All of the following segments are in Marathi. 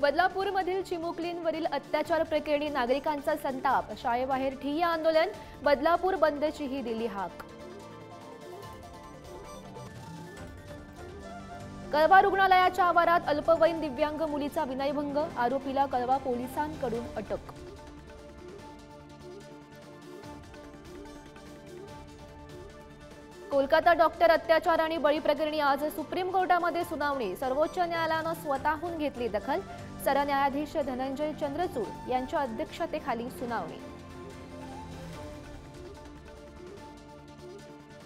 बदलापूरमधील चिमुकलींवरील अत्याचार प्रकरणी नागरिकांचा संताप, शाळेबाहेर ठिय्या आंदोलन, बदलापूर बंदचीही दिली हाक। कळवा रुग्णालयाच्या आवारात अल्पवयीन दिव्यांग मुलीचा विनयभंग, आरोपीला कळवा पोलिसांकडून अटक। कोलकाता डॉक्टर अत्याचार आणि बळी प्रकरणी आज सुप्रीम कोर्टामध्ये सुनावणी, सर्वोच्च न्यायालयाने स्वतःहून घेतली दखल, सरन्यायाधीश धनंजय चंद्रचूड यांच्या अध्यक्षतेखाली सुनावणी।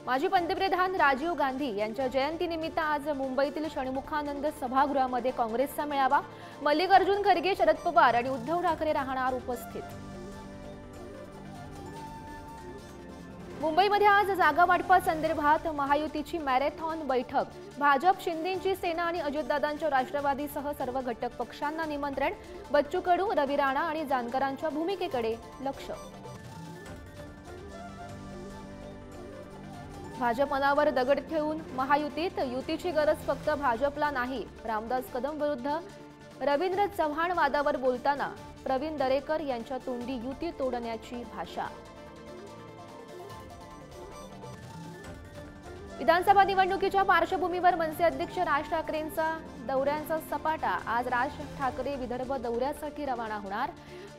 माजी पंतप्रधान राजीव गांधी यांच्या जयंतीनिमित्त आज मुंबईतील षण्मुखानंद सभागृहामध्ये काँग्रेसचा मेळावा, मल्लिकार्जुन खरगे, शरद पवार आणि उद्धव ठाकरे राहणार उपस्थित। मुंबईमध्ये आज जागा वाटपासंदर्भात महायुतीची मॅरेथॉन बैठक, भाजप, शिंदेची सेना आणि अजितदादांच्या राष्ट्रवादीसह सर्व घटक पक्षांना निमंत्रण, बच्चू कडू, रवी राणा आणि जानकरांच्या भूमिकेकडे लक्ष। भाजप मनावर दगड ठेवून महायुतीत, युतीची गरज फक्त भाजपला नाही, रामदास कदम विरुद्ध रवींद्र चव्हाण वादावर बोलताना प्रवीण दरेकर यांच्या तोंडी युती तोडण्याची भाषा। विधानसभा निवडणुकीच्या पार्श्वभूमीवर मनसे अध्यक्ष राज ठाकरेंचा दौऱ्यांचा सपाटा, आज राज ठाकरे विदर्भ दौऱ्यासाठी रवाना होणार,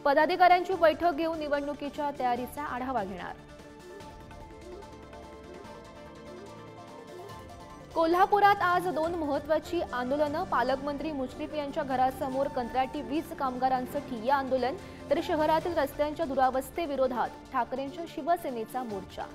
पदाधिकाऱ्यांची बैठक घेऊन निवडणुकीच्या तयारीचा आढावा घेणार। कोल्हापुरात आज दोन महत्त्वाची आंदोलनं, पालकमंत्री मुश्रीफ यांच्या घरासमोर कंत्राटी वीज कामगारांचं ठिय्या आंदोलन, तर शहरातील रस्त्यांच्या दुरावस्थेविरोधात ठाकरेंच्या शिवसेनेचा मोर्चा।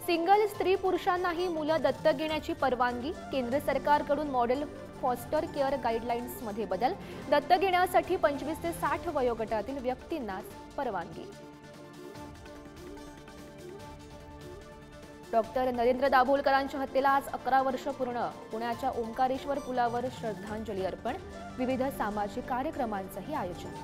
सिंगल स्त्री पुरुषांनाही मुलं दत्तक घेण्याची परवानगी, केंद्र सरकारकडून मॉडेल फॉस्टर केअर गाईडलाईन्समध्ये बदल, दत्तक घेण्यासाठी 25 ते 60 वयोगटातील व्यक्तींनाच परवानगी। डॉक्टर नरेंद्र दाभोलकरांच्या हत्येला आज 11 वर्ष पूर्ण, पुण्याच्या ओंकारेश्वर पुलावर श्रद्धांजली अर्पण, विविध सामाजिक कार्यक्रमांचंही आयोजन।